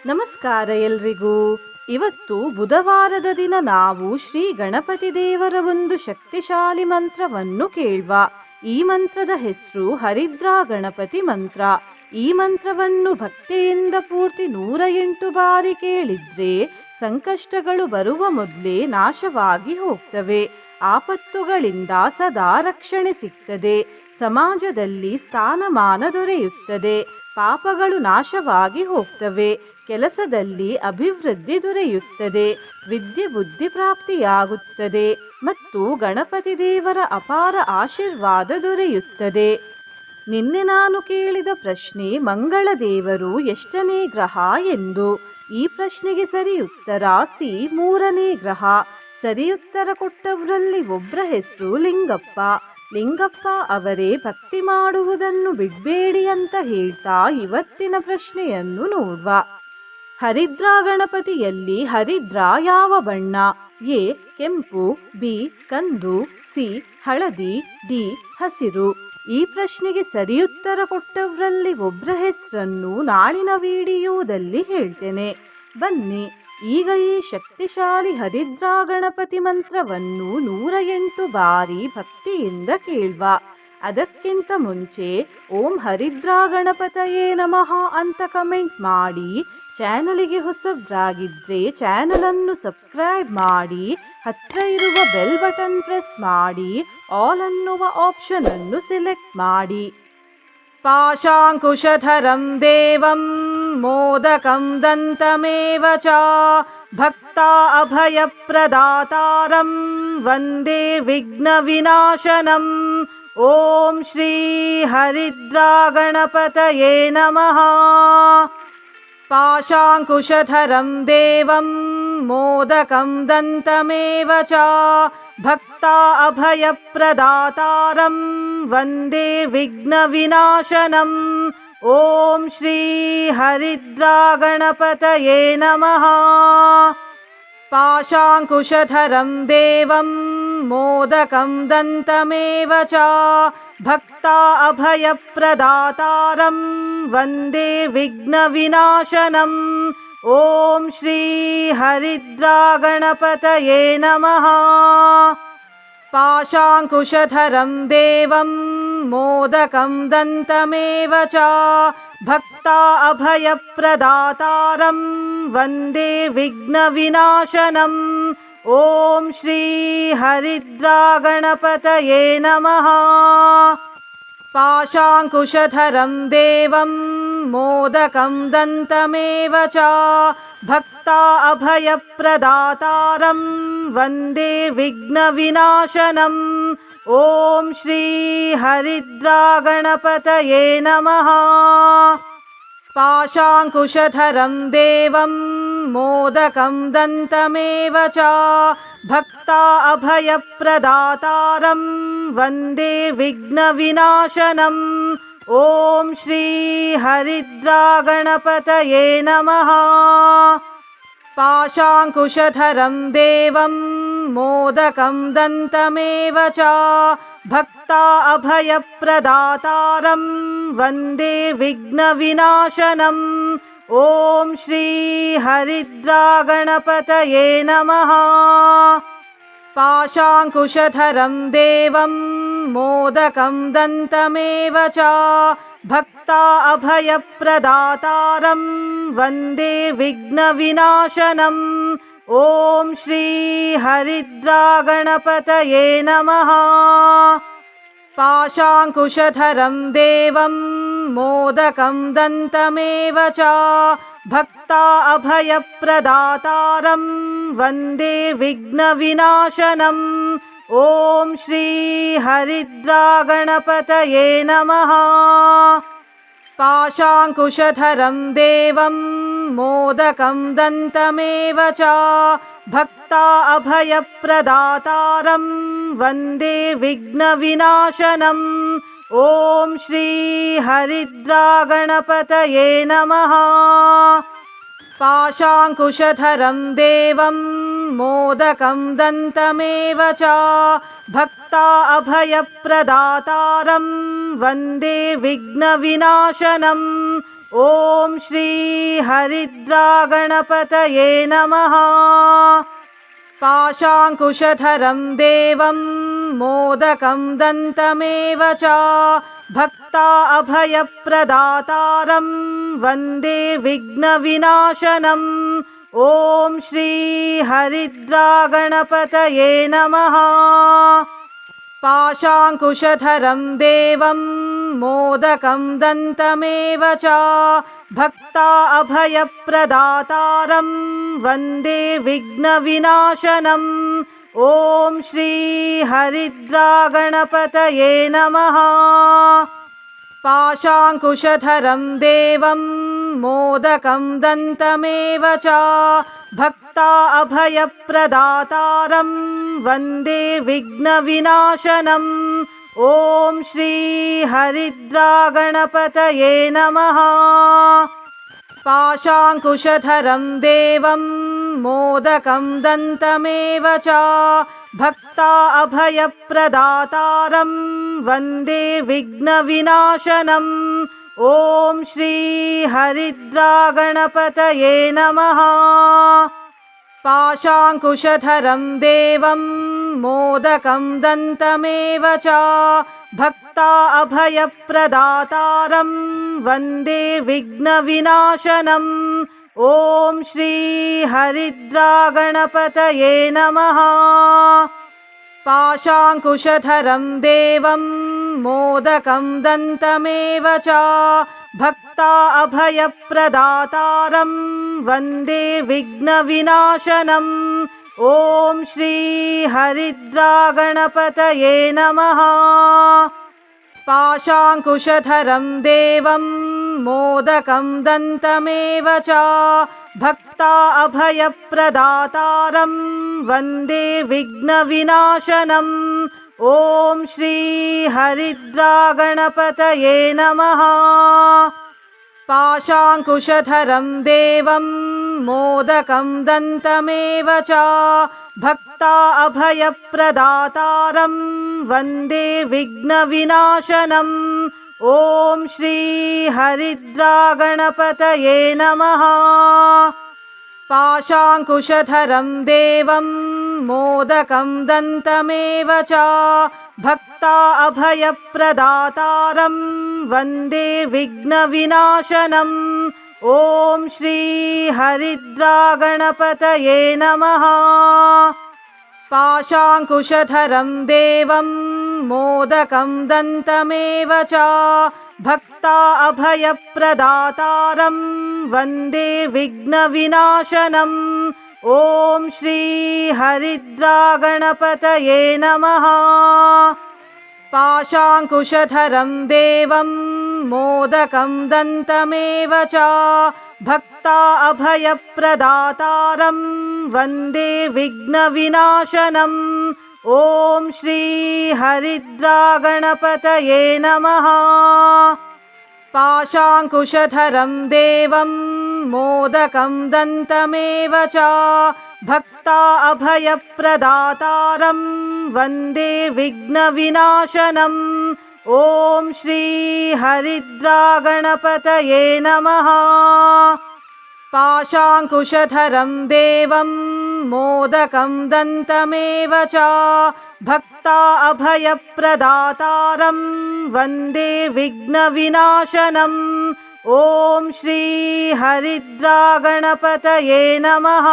ನಮಸ್ಕಾರ ಎಲ್ರಿಗೂ. ಇವತ್ತು ಬುಧವಾರದ ದಿನ ನಾವು ಶ್ರೀ ಗಣಪತಿ ದೇವರ ಒಂದು ಶಕ್ತಿಶಾಲಿ ಮಂತ್ರವನ್ನು ಕೇಳುವ. ಈ ಮಂತ್ರದ ಹೆಸರು ಹರಿದ್ರಾ ಗಣಪತಿ ಮಂತ್ರ. ಈ ಮಂತ್ರವನ್ನು ಭಕ್ತಿಯಿಂದ ಪೂರ್ತಿ 108 ಬಾರಿ ಕೇಳಿದ್ರೆ ಸಂಕಷ್ಟಗಳು ಬರುವ ಮೊದಲೇ ನಾಶವಾಗಿ ಹೋಗ್ತವೆ. ಆಪತ್ತುಗಳಿಂದ ಸದಾ ರಕ್ಷಣೆ ಸಿಗ್ತದೆ. ಸಮಾಜದಲ್ಲಿ ಸ್ಥಾನಮಾನ ದೊರೆಯುತ್ತದೆ. ಪಾಪಗಳು ನಾಶವಾಗಿ ಹೋಗ್ತವೆ. ಕೆಲಸದಲ್ಲಿ ಅಭಿವೃದ್ಧಿ ದೊರೆಯುತ್ತದೆ. ವಿದ್ಯೆ ಬುದ್ಧಿ ಪ್ರಾಪ್ತಿಯಾಗುತ್ತದೆ ಮತ್ತು ಗಣಪತಿ ದೇವರ ಅಪಾರ ಆಶೀರ್ವಾದ ದೊರೆಯುತ್ತದೆ. ನಿನ್ನೆ ನಾನು ಕೇಳಿದ ಪ್ರಶ್ನೆ, ಮಂಗಳ ದೇವರು ಎಷ್ಟನೇ ಗ್ರಹ ಎಂದು. ಈ ಪ್ರಶ್ನೆಗೆ ಸರಿ ಉತ್ತರ ಸಿ, 3ನೇ ಗ್ರಹ. ಸರಿ ಉತ್ತರ ಕೊಟ್ಟವರಲ್ಲಿ ಒಬ್ಬರ ಹೆಸರು ಲಿಂಗಪ್ಪ. ಲಿಂಗಪ್ಪ ಅವರೇ ಭಕ್ತಿ ಮಾಡುವುದನ್ನು ಬಿಡಬೇಡಿ ಅಂತ ಹೇಳ್ತಾ ಇವತ್ತಿನ ಪ್ರಶ್ನೆಯನ್ನು ನೋಡುವ. ಹರಿದ್ರಾ ಗಣಪತಿಯಲ್ಲಿ ಹರಿದ್ರಾ ಯಾವ ಬಣ್ಣ? ಎ ಕೆಂಪು, ಬಿ ಕಂದು, ಸಿ ಹಳದಿ, ಡಿ ಹಸಿರು. ಈ ಪ್ರಶ್ನೆಗೆ ಸರಿ ಉತ್ತರ ಕೊಟ್ಟವರಲ್ಲಿ ಒಬ್ಬರ ಹೆಸರನ್ನು ನಾಳಿನ ವಿಡಿಯೋದಲ್ಲಿ ಹೇಳ್ತೇನೆ. ಬನ್ನಿ ಈಗ ಈ ಶಕ್ತಿಶಾಲಿ ಹರಿದ್ರಾ ಗಣಪತಿ ಮಂತ್ರವನ್ನು 108 ಬಾರಿ ಭಕ್ತಿಯಿಂದ ಕೇಳುವ. ಅದಕ್ಕಿಂತ ಮುಂಚೆ ಓಂ ಹರಿದ್ರಾ ಗಣಪತಯೇ ನಮಃ ಅಂತ ಕಮೆಂಟ್ ಮಾಡಿ. ಚಾನಲಿಗೆ ಹೊಸಬ್ರಾಗಿದ್ದರೆ ಚಾನಲನ್ನು ಸಬ್ಸ್ಕ್ರೈಬ್ ಮಾಡಿ. ಹತ್ತಿರ ಇರುವ ಬೆಲ್ ಬಟನ್ ಪ್ರೆಸ್ ಮಾಡಿ. ಆಲ್ ಅನ್ನುವ ಆಪ್ಷನ್ ಅನ್ನು ಸೆಲೆಕ್ಟ್ ಮಾಡಿ. ಪಾಶಾಂಕುಶಧರಂ ದೇವಂ ಮೋದಕಂ ದಂತಮೇವ ಚ ಭಕ್ತಾ ಅಭಯಪ್ರದಾತಾರಂ ವಂದೇ ವಿಘ್ನ ವಿನಾಶನಂ. ಓಂ ಶ್ರೀ ಹರಿದ್ರಾ ಗಣಪತಯೇ ನಮಃ. ಪಾಶಾಂಕುಶಧರಂ ದೇವಂ ಮೋದಕಂ ದಂತಮೇವ ಚ ಭಕ್ತಾ ಅಭಯಪ್ರದಾತಾರಂ ವಂದೇ ವಿಘ್ನ ವಿನಾಶನಂ. ಓಂ ಶ್ರೀ ಹರಿದ್ರಾ ಗಣಪತಯೇ ನಮಃ. ಪಾಶಾಂಕುಶಧರಂ ದೇವಂ ಮೋದಕಂ ದಂತಮೇವ ಚ ಭಕ್ತಾ ಅಭಯಪ್ರದಾತಾರಂ ವಂದೇ ವಿಘ್ನ ವಿನಾಶನಂ. ಓಂ ಶ್ರೀ ಹರಿದ್ರಾ ಗಣಪತಯೇ ನಮಃ. ಪಾಶಾಂಕುಶಧರಂ ದೇವಂ ಮೋದಕಂ ದಂತಮೇವ ಚ ಭಕ್ತಾ ಅಭಯಪ್ರದಾತಾರಂ ವಂದೇ ವಿಘ್ನ ವಿನಾಶನಂ. ಓಂ ಶ್ರೀ ಹರಿದ್ರಾ ಗಣಪತಯೇ ನಮಃ. ಪಾಶಾಂಕುಶಧರಂ ದೇವಂ ಮೋದಕಂ ದಂತಮೇವ ಚ ಭಕ್ತಾ ಅಭಯಪ್ರದಾತಾರಂ ವಂದೇ ವಿಘ್ನ ವಿನಾಶನಂ. ಓಂ ಶ್ರೀ ಹರಿದ್ರಾ ಗಣಪತಯೇ ನಮಃ. ಪಾಶಾಂಕುಶಧರಂ ದೇವಂ ಮೋದಕಂ ದಂತಮೇವ ಚ ಭಕ್ತಾ ಅಭಯಪ್ರದಾತಾರಂ ವಂದೇ ವಿಘ್ನ ವಿನಾಶನಂ. ಓಂ ಶ್ರೀ ಹರಿದ್ರಾ ಗಣಪತಯೇ ನಮಃ. ಪಾಶಾಂಕುಶಧರಂ ದೇವಂ ಮೋದಕಂ ದಂತಮೇವ ಚ ಭಕ್ತಾ ಅಭಯಪ್ರದಾತಾರಂ ವಂದೇ ವಿಘ್ನ ವಿನಾಶನಂ. ಓಂ ಶ್ರೀ ಹರಿದ್ರಾ ಗಣಪತಯೇ ನಮಃ. ಪಾಶಾಂಕುಶಧರಂ ದೇವಂ ಮೋದಕಂ ದಂತಮೇವ ಚ ಭಕ್ತಾ ಅಭಯಪ್ರದಾತಾರಂ ವಂದೇ ವಿಘ್ನ ವಿನಾಶನಂ. ಓಂ ಶ್ರೀ ಹರಿದ್ರಾ ಗಣಪತಯೇ ನಮಃ. ಪಾಶಾಂಕುಶಧರಂ ದೇವಂ ಮೋದಕಂ ದಂತಮೇವ ಚ ಭಕ್ತಾ ಅಭಯಪ್ರದಾತಾರಂ ವಂದೇ ವಿಘ್ನ ವಿನಾಶನಂ. ಓಂ ಶ್ರೀ ಹರಿದ್ರಾ ಗಣಪತಯೇ ನಮಃ. ಪಾಶಾಂಕುಶಧರಂ ದೇವಂ ಮೋದಕಂ ದಂತಮೇವ ಚ ಭಕ್ತಾ ಅಭಯಪ್ರದಾತಾರಂ ವಂದೇ ವಿಘ್ನ ವಿನಾಶನಂ. ಓಂ ಶ್ರೀ ಹರಿದ್ರಾ ಗಣಪತಯೇ ನಮಃ. ಪಾಶಾಂಕುಶಧರಂ ದೇವಂ ಮೋದಕಂ ದಂತಮೇವ ಚ ಭಕ್ತಾ ಅಭಯಪ್ರದಾತಾರಂ ವಂದೇ ವಿಘ್ನ ವಿನಾಶನಂ. ॐ श्री हरिद्रागणपतये नमः। पाशाङ्कुशधरं देवं मोदकं दन्तमेव च भक्ता अभयप्रदातारं वन्दे विघ्नविनाशनम्। ॐ श्री हरिद्रागणपतये नमः। पाशाङ्कुशधरं देवं मोदकं दन्तमेव च भक्ता अभयप्रदातारं वन्दे विघ्नविनाशनम्। ॐ श्री हरिद्रागणपतये नमः। पाशाङ्कुशधरं देवं मोदकं दन्तमेव च भक्ता अभयप्रदातारं वन्दे विघ्नविनाशनम्। ॐ श्री हरिद्रागणपतये नमः। पाशाङ्कुशधरं देवं मोदकं दन्तमेव च भक्ता अभयप्रदातारं वन्दे विघ्नविनाशनम्। ॐ श्री हरिद्रागणपतये नमः। पाशाङ्कुशधरं देवं मोदकं दन्तमेव च भक्ता अभयप्रदातारं वन्दे विघ्नविनाशनम्। ॐ श्री हरिद्रागणपतये नमः। पाशाङ्कुशधरं देवं मोदकं दन्तमेव च भक्ता अभयप्रदातारं वन्दे विघ्नविनाशनम्। ॐ श्री हरिद्रागणपतये नमः। पाशाङ्कुशधरं देवं मोदकं दन्तमेव च भक्ता अभयप्रदातारं वन्दे विघ्नविनाशनम्। ॐ श्री हरिद्रागणपतये नमः। पाशाङ्कुशधरं देवं मोदकं दन्तमेव च भक्ता अभयप्रदातारं वन्दे विघ्नविनाशनम्। ॐ श्री हरिद्रागणपतये नमः। पाशाङ्कुशधरं देवं मोदकं दन्तमेव च भक्ता अभयप्रदातारं वन्दे विघ्नविनाशनम्। ॐ श्री हरिद्रागणपतये नमः। पाशाङ्कुशधरं देवं मोदकं दन्तमेव च भक्ता अभयप्रदातारं वन्दे विघ्नविनाशनम्। ॐ श्री हरिद्रागणपतये नमः। पाशाङ्कुशधरं देवं मोदकं दन्तमेव च भक्ता अभयप्रदातारं वन्दे विघ्नविनाशनम्। ॐ श्री हरिद्रागणपतये नमः। पाशाङ्कुशधरं देवं मोदकं दन्तमेव च भक्ता अभयप्रदातारं वन्दे विघ्नविनाशनम्। ॐ श्री हरिद्रागणपतये नमः। पाशाङ्कुशधरं देवं मोदकं दन्तमेव च भक्ता अभयप्रदातारं वन्दे विघ्नविनाशनम्। ॐ श्री हरिद्रागणपतये नमः।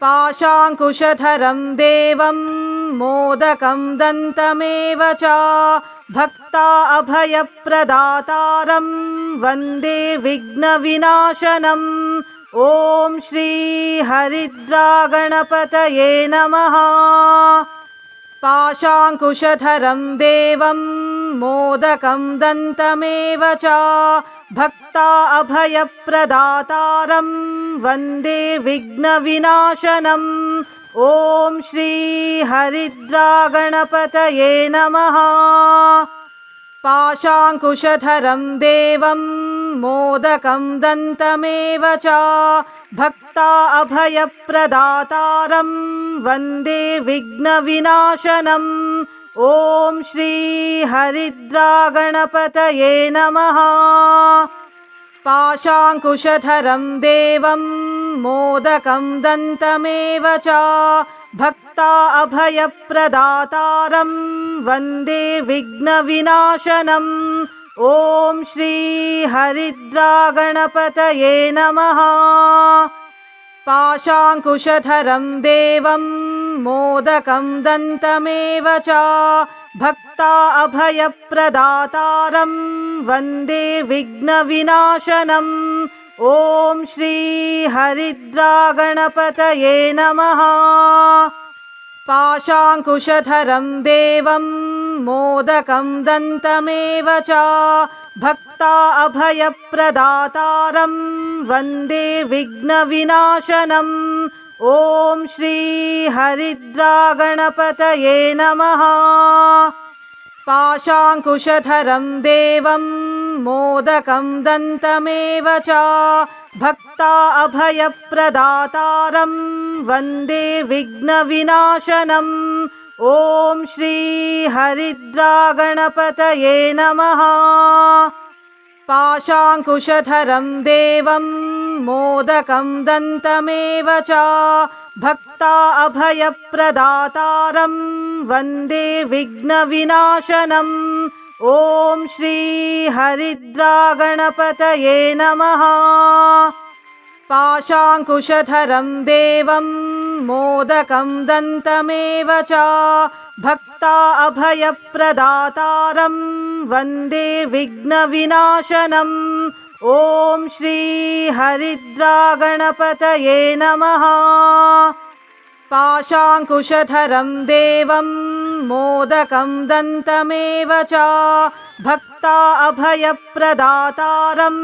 पाशाङ्कुशधरं देवं मोदकं दन्तमेव च भक्ता अभयप्रदातारं वन्दे विघ्नविनाशनम्। ॐ श्री हरिद्रागणपतये नमः। पाशाङ्कुशधरं देवं मोदकं दन्तमेव च भक्ता अभयप्रदातारं वन्दे विघ्नविनाशनम्। ॐ श्री हरिद्रागणपतये नमः। पाशाङ्कुशधरं देवं मोदकं दन्तमेव च भक्ता अभयप्रदातारं वन्दे विघ्नविनाशनम्। ॐ श्री हरिद्रागणपतये नमः। पाशाङ्कुशधरं देवं मोदकं दन्तमेव च भक्ता अभयप्रदातारं वन्दे विघ्नविनाशनम्। ॐ श्री हरिद्रागणपतये नमः। पाशाङ्कुशधरं देवं मोदकं दन्तमेव च भक्ता अभयप्रदातारं वन्दे विघ्नविनाशनम्। ॐ श्री हरिद्रागणपतये नमः। पाशाङ्कुशधरं देवं मोदकं दन्तमेव च भक्ता अभयप्रदातारं वन्दे विघ्नविनाशनम्। ॐ श्री हरिद्रागणपतये नमः। पाशाङ्कुशधरं देवं मोदकं दन्तमेव च भक्ता अभयप्रदातारं वन्दे विघ्नविनाशनम्। ॐ श्री हरिद्रागणपतये नमः। पाशाङ्कुशधरं देवं मोदकं दन्तमेव च भक्ता अभयप्रदातारं वन्दे विघ्नविनाशनम्। ॐ श्री हरिद्रागणपतये नमः। पाशाङ्कुशधरं देवं मोदकं दन्तमेव च भक्ता अभयप्रदातारं वन्दे विघ्नविनाशनम्। ॐ श्री हरिद्रागणपतये नमः। पाशाङ्कुशधरं देवं मोदकं दन्तमेव च भक्ता अभयप्रदातारं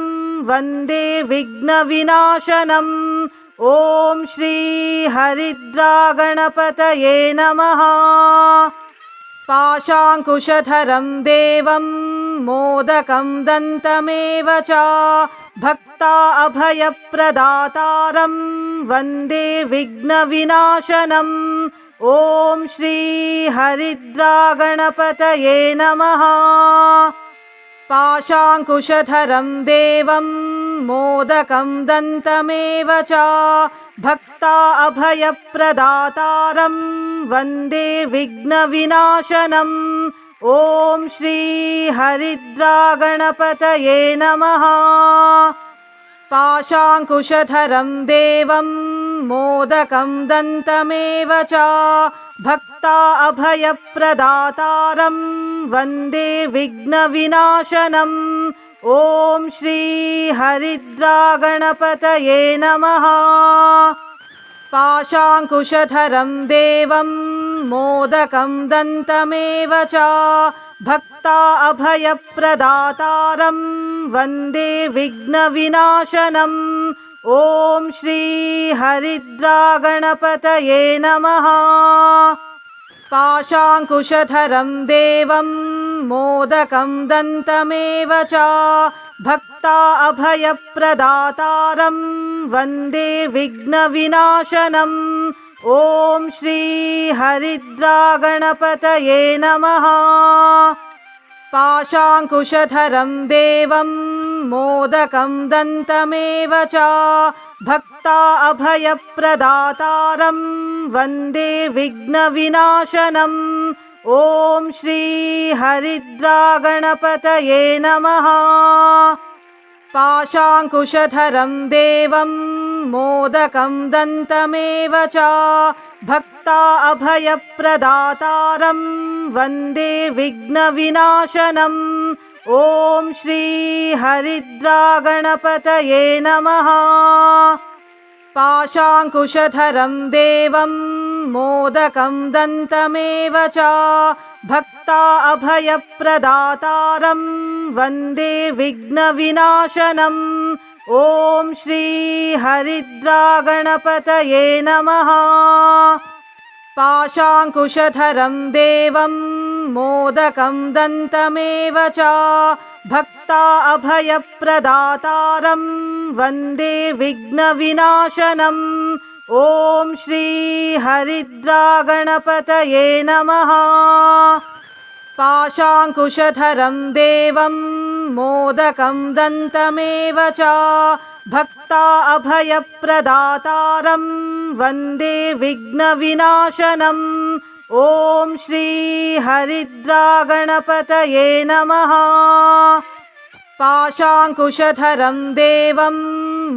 वन्दे विघ्नविनाशनम्। ॐ श्री हरिद्रागणपतये नमः। पाशाङ्कुशधरं देवं मोदकं दन्तमेव च भक्ता अभयप्रदातारं वन्दे विघ्नविनाशनम्। ॐ श्री हरिद्रागणपतये नमः। पाशाङ्कुशधरं देवं मोदकं दन्तमेव च भक्ता अभयप्रदातारं वन्दे विघ्नविनाशनम्। ॐ श्री हरिद्रागणपतये नमः। पाशाङ्कुशधरं देवं मोदकं दन्तमेव च भक्ता अभयप्रदातारं वन्दे विघ्नविनाशनम्। ॐ श्री हरिद्रागणपतये नमः। पाशाङ्कुशधरं देवं मोदकं दन्तमेव च भक्ता अभयप्रदातारं वन्दे विघ्नविनाशनम्। ॐ श्री हरिद्रागणपतये नमः। पाशाङ्कुशधरं देवं मोदकं दन्तमेव च भक्ता अभयप्रदातारं वन्दे विघ्नविनाशनम्। ॐ श्री हरिद्रागणपतये नमः। पाशाङ्कुशधरं देवं मोदकं दन्तमेव च भक्ता अभयप्रदातारं वन्दे विघ्नविनाशनम्। ॐ श्री हरिद्रागणपतये नमः। पाशाङ्कुशधरं देवं मोदकं दन्तमेव च भक्ता अभयप्रदातारं वन्दे विघ्नविनाशनम्। ॐ श्री हरिद्रागणपतये नमः। पाशाङ्कुशधरं देवं मोदकं दन्तमेव च भक्ता अभयप्रदातारं वन्दे विघ्नविनाशनम्। ॐ श्री हरिद्रागणपतये नमः। पाशाङ्कुशधरं देवं मोदकं दन्तमेव च भक्ता अभयप्रदातारं वन्दे विघ्नविनाशनम्। ॐ श्री हरिद्रागणपतये नमः। पाशाङ्कुशधरं देवं मोदकं दन्तमेव च भक्ता अभयप्रदातारं वन्दे विघ्नविनाशनम् ॐ श्री हरिद्रागणपतये नमः। पाशाङ्कुशधरं देवं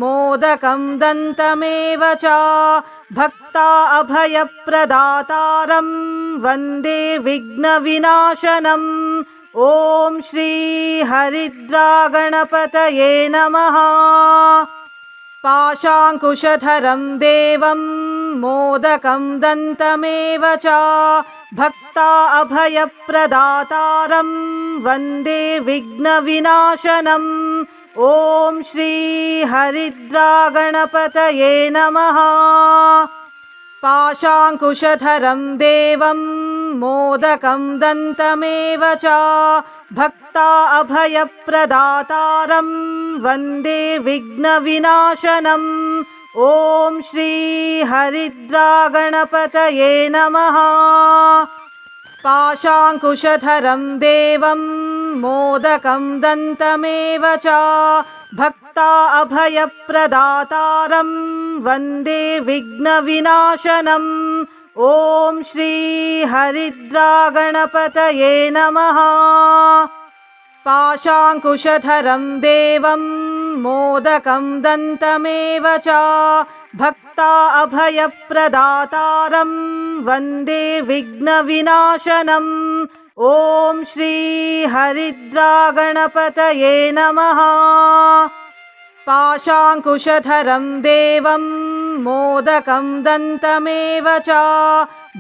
मोदकं दन्तमेव च भक्ता अभयप्रदातारं वन्दे विघ्नविनाशनम् ॐ श्री हरिद्रागणपतये नमः। पाशाङ्कुशधरं देवं मोदकं दन्तमेव च भक्ता अभयप्रदातारं वन्दे विघ्नविनाशनम् ॐ श्री हरिद्रागणपतये नमः। पाशाङ्कुशधरं देवं मोदकं दन्तमेव च भक्ता अभयप्रदातारं वन्दे विघ्नविनाशनम् ॐ श्री हरिद्रागणपतये नमः। पाशाङ्कुशधरं देवं मोदकं दन्तमेव च भक्ता अभयप्रदातारं वन्दे विघ्नविनाशनम् ॐ श्री हरिद्रागणपतये नमः। पाशाङ्कुशधरं देवं मोदकं दन्तमेव च भक्ता अभयप्रदातारं वन्दे विघ्नविनाशनम् ॐ श्री हरिद्रागणपतये नमः। पाशाङ्कुशधरं देवं मोदकं दन्तमेव च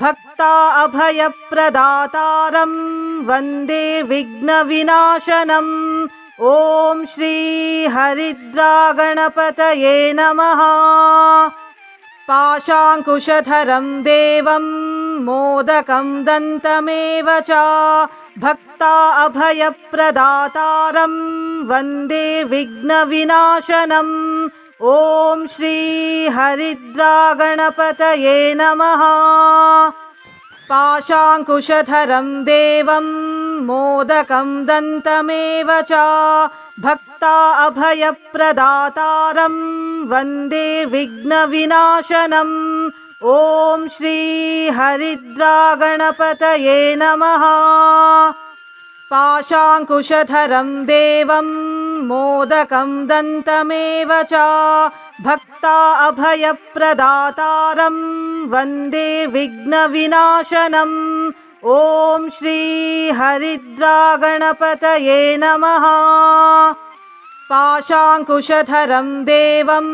भक्ता अभयप्रदातारं वन्दे विघ्नविनाशनम् ॐ श्री हरिद्रागणपतये नमः। पाशाङ्कुशधरं देवं मोदकं दन्तमेव च भक्ता अभयप्रदातारं वन्दे विघ्नविनाशनम् ॐ श्री हरिद्रागणपतये नमः। पाशाङ्कुशधरं देवं मोदकं दन्तमेव च भक्ता अभयप्रदातारं वन्दे विघ्नविनाशनम् ॐ श्री हरिद्रागणपतये नमः। पाशाङ्कुशधरं देवं मोदकं दन्तमेव च भक्ता अभयप्रदातारं वन्दे विघ्नविनाशनम् ॐ श्री हरिद्रागणपतये नमः। पाशाङ्कुशधरं देवं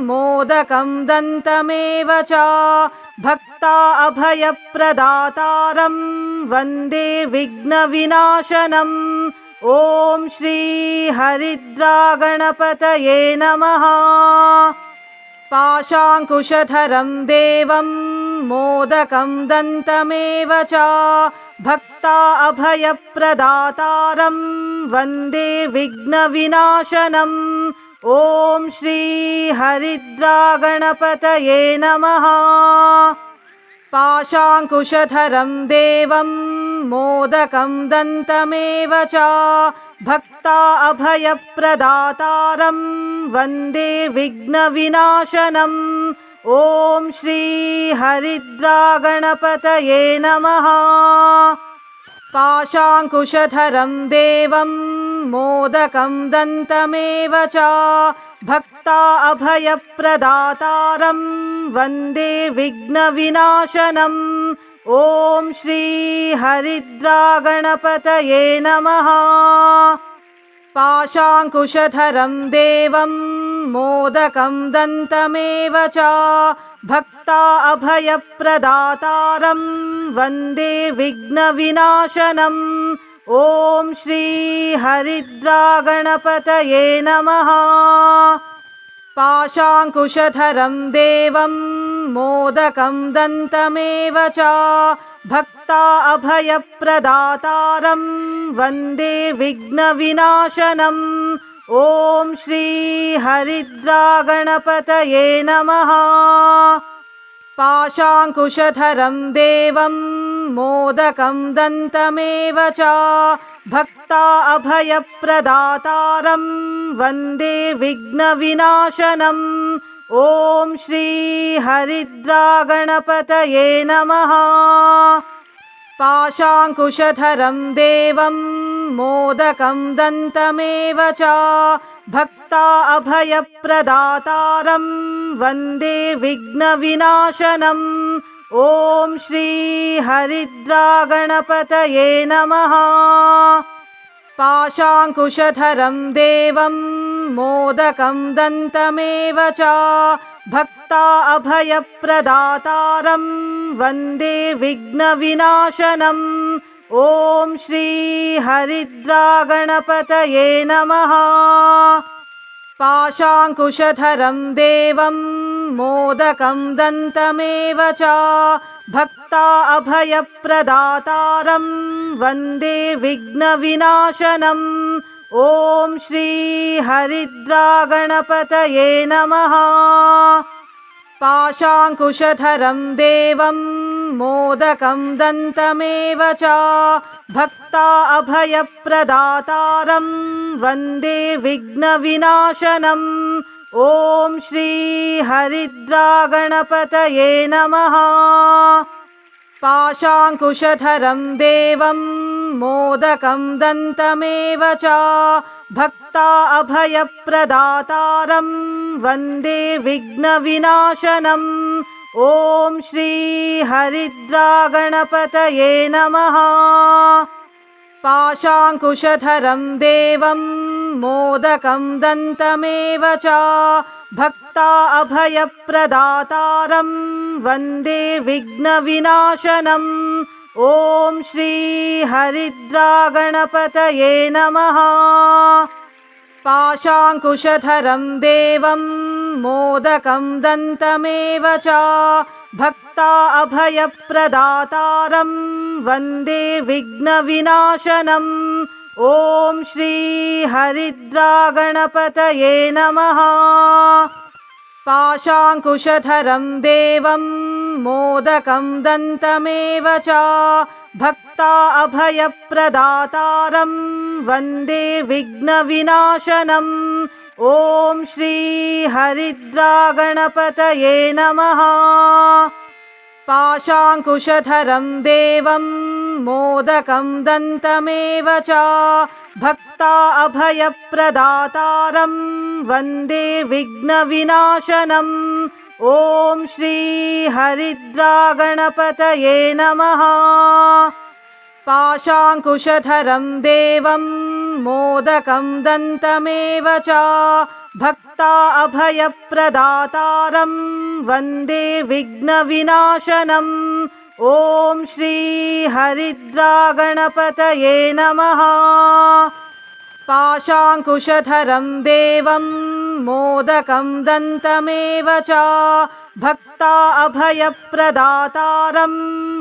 मोदकं दन्तमेव च भक्ता अभयप्रदातारं वन्दे विघ्नविनाशनम् ॐ श्री हरिद्रागणपतये नमः। पाशाङ्कुशधरं देवं मोदकं दन्तमेव च भक्ता अभयप्रदातारं वन्दे विघ्नविनाशनम् ॐ श्री हरिद्रागणपतये नमः। पाशाङ्कुशधरं देवं मोदकं दन्तमेव च भक्ता अभयप्रदातारं वन्दे विघ्नविनाशनम् ॐ श्री हरिद्रागणपतये नमः। पाशाङ्कुशधरं देवं मोदकं दन्तमेव च भक्ता अभयप्रदातारं वन्दे विघ्नविनाशनम् ॐ श्री हरिद्रागणपतये नमः। पाशाङ्कुशधरं देवं मोदकं दन्तमेव च भक्ता अभयप्रदातारं वन्दे विघ्नविनाशनम् ॐ श्री हरिद्रागणपतये नमः। पाशाङ्कुशधरं देवं मोदकं दन्तमेव च भक्ता अभयप्रदातारं वन्दे विघ्नविनाशनम् ॐ श्री हरिद्रागणपतये नमः। पाशाङ्कुशधरं देवं मोदकं दन्तमेव च भक्ता अभयप्रदातारं वन्दे विघ्नविनाशनम्। ॐ श्री हरिद्रागणपतये नमः। पाशाङ्कुशधरं देवं मोदकं दन्तमेव च भक्ता अभयप्रदातारं वन्दे विघ्नविनाशनम्। ॐ श्री हरिद्रागणपतये नमः। पाशाङ्कुशधरं देवं मोदकं दन्तमेव च भक्ता अभयप्रदातारं वन्दे विघ्नविनाशनम्। ॐ श्री हरिद्रागणपतये नमः। पाशाङ्कुशधरं देवं मोदकं दन्तमेव च भक्ता अभयप्रदातारं वन्दे विघ्नविनाशनम्। ॐ श्री हरिद्रागणपतये नमः। पाशाङ्कुशधरं देवं मोदकं दन्तमेव च भक्ता अभयप्रदातारं वन्दे विघ्नविनाशनम्। ॐ श्री हरिद्रागणपतये नमः। पाशाङ्कुशधरं देवं मोदकं दन्तमेव च भक्ता अभयप्रदातारं वन्दे विघ्नविनाशनम्। ॐ श्री हरिद्रागणपतये नमः। पाशाङ्कुशधरं देवं मोदकं दन्तमेव च भक्ता अभयप्रदातारं वन्दे विघ्नविनाशनम्। ॐ श्री हरिद्रागणपतये नमः। पाशाङ्कुशधरं देवं मोदकं दन्तमेव च भक्ता अभयप्रदातारं वन्दे विघ्नविनाशनम्। ॐ श्री हरिद्रागणपतये नमः। पाशाङ्कुशधरं देवं मोदकं दन्तमेव च भक्ता अभयप्रदातारं वन्दे विघ्नविनाशनम्। ॐ श्री हरिद्रागणपतये नमः। पाशाङ्कुशधरं देवं मोदकं दन्तमेव च भक्ता अभयप्रदातारं वन्दे विघ्नविनाशनम्। ॐ श्री हरिद्रागणपतये नमः। पाशाङ्कुशधरं देवं मोदकं दन्तमेव च भक्ता अभयप्रदातारं वन्दे विघ्नविनाशनम्। ॐ श्री हरिद्रागणपतये नमः। पाशाङ्कुशधरं देवं मोदकं दन्तमेव च भक्ता अभयप्रदातारं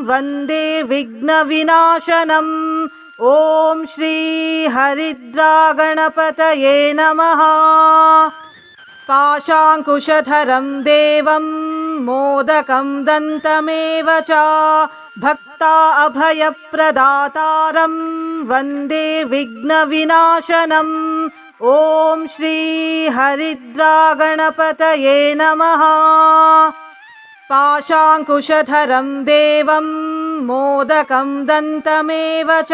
वन्दे विघ्नविनाशनम्। ॐ श्री हरिद्रागणपतये नमः। पाशाङ्कुशधरं देवं मोदकं दन्तमेव च भक्ता अभयप्रदातारं वन्दे विघ्नविनाशनम्। ॐ श्री हरिद्रागणपतये नमः। पाशाङ्कुशधरं देवं मोदकं दन्तमेव च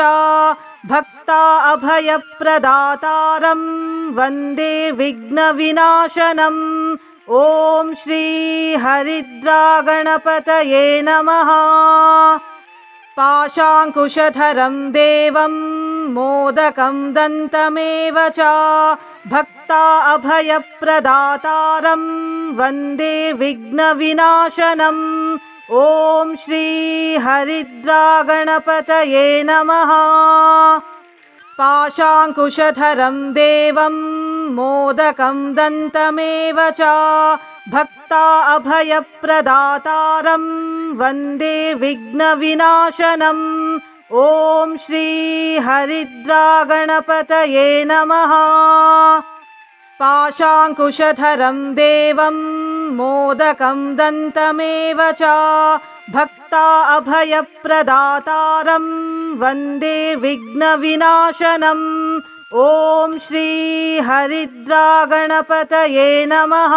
भक्ता अभयप्रदातारं वन्दे विघ्नविनाशनम्। ॐ श्री हरिद्रागणपतये नमः। पाशाङ्कुशधरं देवं मोदकं दन्तमेव च भक्ता अभयप्रदातारं वन्दे विघ्नविनाशनम्। ॐ श्री हरिद्रागणपतये नमः। पाशाङ्कुशधरं देवं मोदकं दन्तमेव च भक्ता अभयप्रदातारं वन्दे विघ्नविनाशनम्। ॐ श्री हरिद्रागणपतये नमः। पाशाङ्कुशधरं देवं मोदकं दन्तमेव च भक्ता अभयप्रदातारं वन्दे विघ्नविनाशनम् ॐ श्री हरिद्रागणपतये नमः।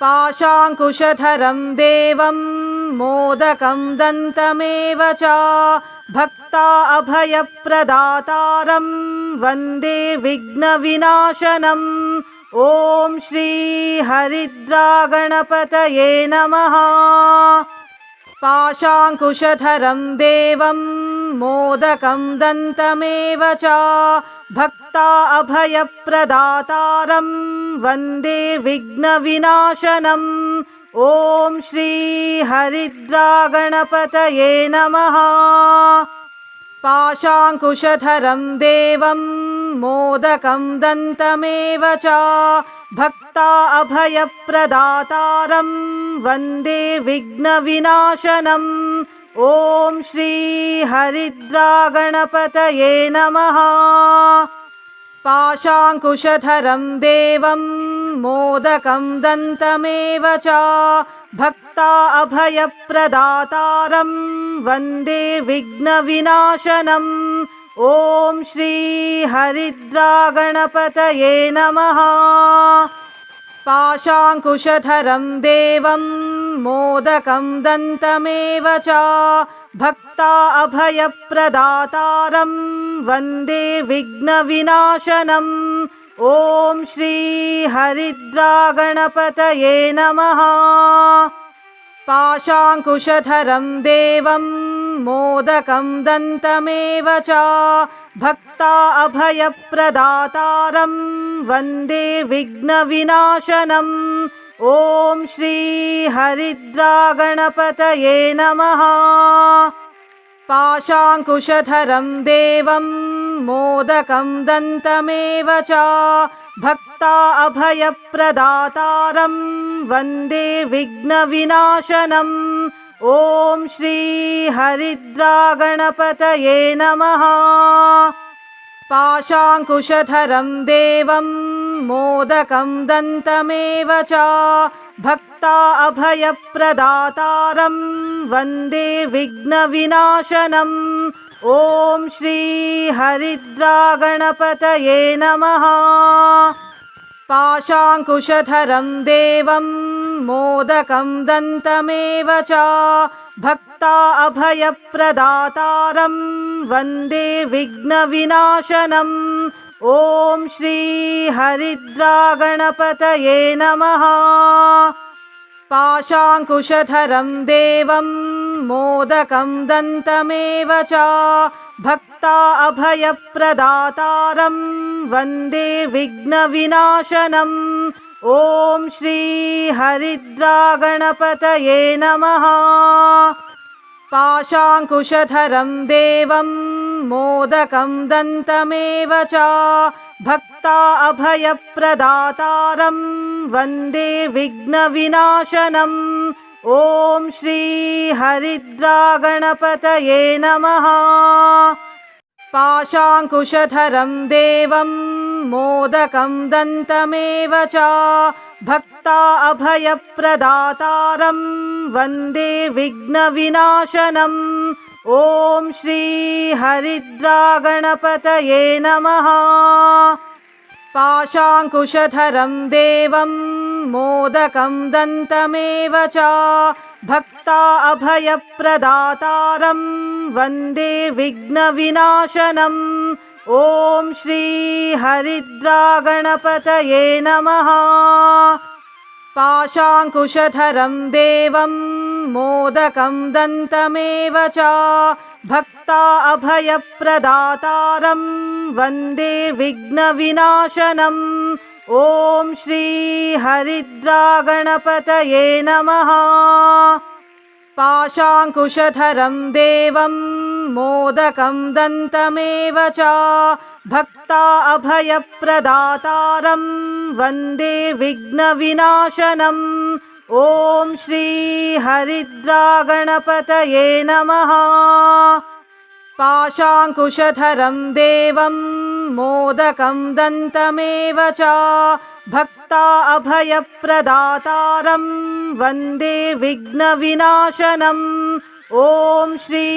पाशाङ्कुशधरं देवं मोदकं दन्तमेव च भक्ता अभयप्रदातारं वन्दे विघ्नविनाशनम् ॐ श्री हरिद्रागणपतये नमः। पाशाङ्कुशधरं देवं मोदकं दन्तमेव च भक्ता अभयप्रदातारं वन्दे विघ्नविनाशनम् ॐ श्री हरिद्रागणपतये नमः। पाशाङ्कुशधरं देवं मोदकं दन्तमेव च भक्ता अभयप्रदातारं वन्दे विघ्नविनाशनम् ॐ श्री हरिद्रागणपतये नमः। पाशाङ्कुशधरं देवं मोदकं दन्तमेव च भक्ता अभयप्रदातारं वन्दे विघ्नविनाशनम् ॐ श्री हरिद्रागणपतये नमः। पाशाङ्कुशधरं देवं मोदकं दन्तमेव च भक्ता अभयप्रदातारं वन्दे विघ्नविनाशनम् ॐ श्री हरिद्रागणपतये नमः। पाशाङ्कुशधरं देवं मोदकं दन्तमेव च भक्ता अभयप्रदातारं वन्दे विघ्नविनाशनम् ॐ श्री हरिद्रागणपतये नमः। पाशाङ्कुशधरं देवं मोदकं दन्तमेव च भक्ता अभयप्रदातारं वन्दे विघ्नविनाशनम् ॐ श्री हरिद्रागणपतये नमः। पाशाङ्कुशधरं देवं मोदकं दन्तमेव च भक्ता अभयप्रदातारं वन्दे विघ्नविनाशनम् ॐ श्री हरिद्रागणपतये नमः। पाशाङ्कुशधरं देवं मोदकं दन्तमेव च भक्ता अभयप्रदातारं वन्दे विघ्नविनाशनम् ॐ श्री हरिद्रागणपतये नमः। पाशाङ्कुशधरं देवं मोदकं दन्तमेव च भक्ता अभयप्रदातारं वन्दे विघ्नविनाशनम् ॐ श्री हरिद्रागणपतये नमः। पाशाङ्कुशधरं देवं मोदकं दन्तमेव च भक्ता अभयप्रदातारं वन्दे विघ्नविनाशनम् ॐ श्री हरिद्रागणपतये नमः। पाशाङ्कुशधरं देवं मोदकं दन्तमेव च भक्ता अभयप्रदातारं वन्दे विघ्नविनाशनम् ॐ श्री हरिद्रागणपतये नमः। पाशाङ्कुशधरं देवं मोदकं दन्तमेव च भक्ता अभयप्रदातारं वन्दे विघ्नविनाशनम् ॐ श्री हरिद्रागणपतये नमः। पाशाङ्कुशधरं देवं मोदकं दन्तमेव च भक्ता अभयप्रदातारं वन्दे विघ्नविनाशनम् ॐ श्री हरिद्रागणपतये नमः। पाशाङ्कुशधरं देवं मोदकं दन्तमेव च भक्ता अभयप्रदातारं वन्दे विघ्नविनाशनम् ॐ श्री हरिद्रागणपतये नमः। पाशाङ्कुशधरं देवं मोदकं दन्तमेव च भक्ता अभयप्रदातारं वन्दे विघ्नविनाशनम् ॐ श्री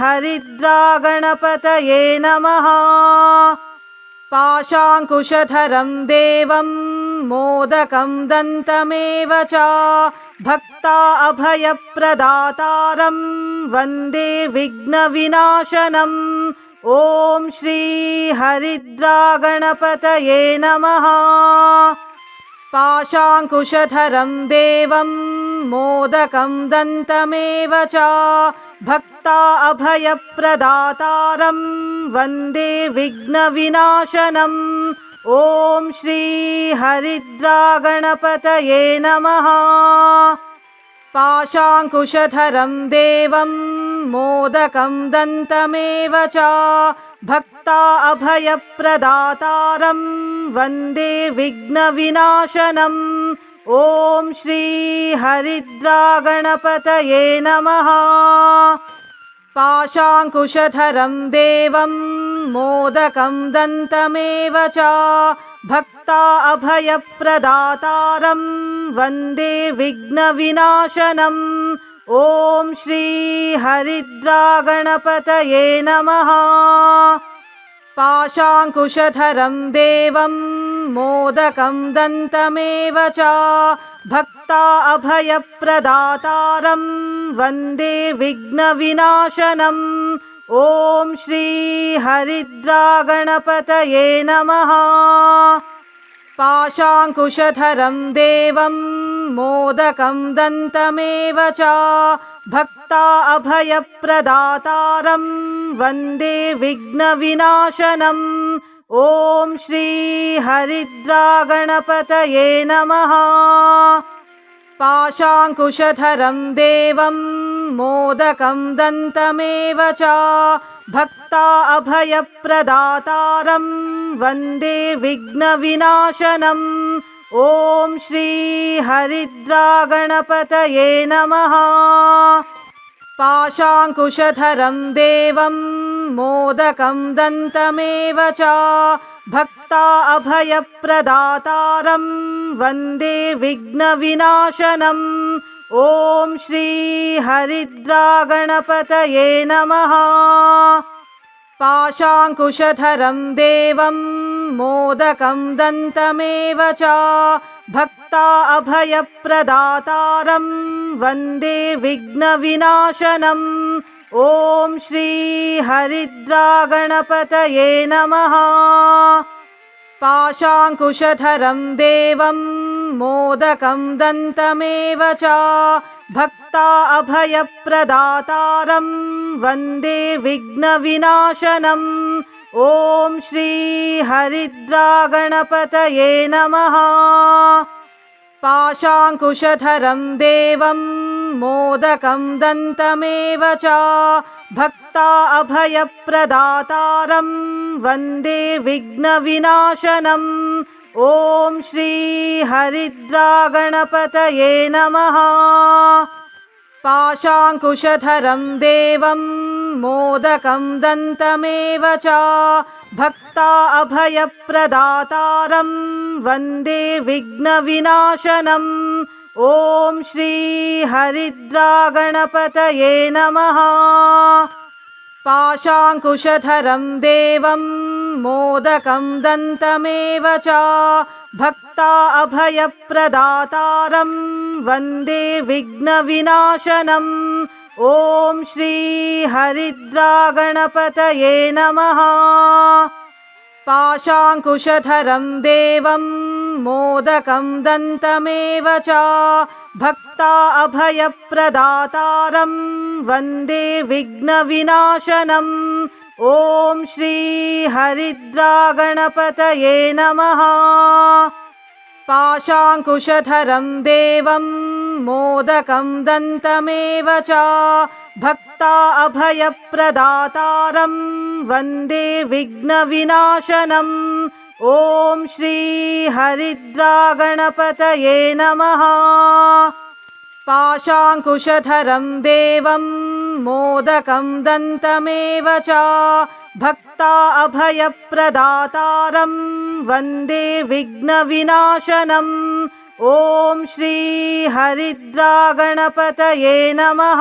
हरिद्रागणपतये नमः। पाशाङ्कुशधरं देवं मोदकं दन्तमेव च भक्ता अभयप्रदातारं वन्दे विघ्नविनाशनम् ॐ श्री हरिद्रागणपतये नमः। पाशाङ्कुशधरं देवं मोदकं दन्तमेव च भक्ता अभयप्रदातारं वन्दे विघ्नविनाशनम् ॐ श्री हरिद्रागणपतये नमः। पाशाङ्कुशधरं देवं मोदकं दन्तमेव च भक्ता अभयप्रदातारं वन्दे विघ्नविनाशनम् ॐ श्री हरिद्रागणपतये नमः। पाशाङ्कुशधरं देवं मोदकं दन्तमेव च भक्ता अभयप्रदातारं वन्दे विघ्नविनाशनम् ॐ श्री हरिद्रागणपतये नमः। पाशाङ्कुशधरं देवं मोदकं दन्तमेव च भक्ता अभयप्रदातारं वन्दे विघ्नविनाशनम् ॐ श्री हरिद्रागणपतये नमः। पाशाङ्कुशधरं देवं मोदकं दन्तमेव च भक्ता अभयप्रदातारं वन्दे विघ्नविनाशनम् ॐ श्री हरिद्रागणपतये नमः। पाशाङ्कुशधरं देवं मोदकं दन्तमेव च भक्ता अभयप्रदातारं वन्दे विघ्नविनाशनम् ॐ श्री हरिद्रागणपतये नमः। पाशाङ्कुशधरं देवं मोदकं दन्तमेव च भक्ता अभयप्रदातारं वन्दे विघ्नविनाशनम् ॐ श्री हरिद्रागणपतये नमः। पाशाङ्कुशधरं देवं मोदकं दन्तमेव च भक्ता अभयप्रदातारं वन्दे विघ्नविनाशनम् ॐ श्री हरिद्रागणपतये नमः। पाशाङ्कुशधरं देवं मोदकं दन्तमेव च भक्ता अभयप्रदातारं वन्दे विघ्नविनाशनम् ॐ श्री हरिद्रागणपतये नमः। पाशाङ्कुशधरं देवं मोदकं दन्तमेव च भक्ता अभयप्रदातारं वन्दे विघ्नविनाशनम् ॐ श्री हरिद्रागणपतये नमः। पाशाङ्कुशधरं देवं मोदकं दन्तमेव च भक्ता अभयप्रदातारं वन्दे विघ्नविनाशनम् ॐ श्री हरिद्रागणपतये नमः। पाशाङ्कुशधरं देवं मोदकं दन्तमेव च भक्ता अभयप्रदातारं वन्दे विघ्नविनाशनम् ॐ श्री हरिद्रागणपतये नमः। पाशाङ्कुशधरं देवं मोदकं दन्तमेव च भक्ता अभयप्रदातारं वन्दे विघ्नविनाशनम् ॐ श्री हरिद्रागणपतये नमः। पाशाङ्कुशधरं देवं मोदकं दन्तमेव च भक्ता अभयप्रदातारं वन्दे विघ्नविनाशनम् ॐ श्री हरिद्रागणपतये नमः। पाशाङ्कुशधरं देवं मोदकं दन्तमेव च भक्ता अभयप्रदातारं वन्दे विघ्नविनाशनम् ॐ श्री हरिद्रागणपतये नमः।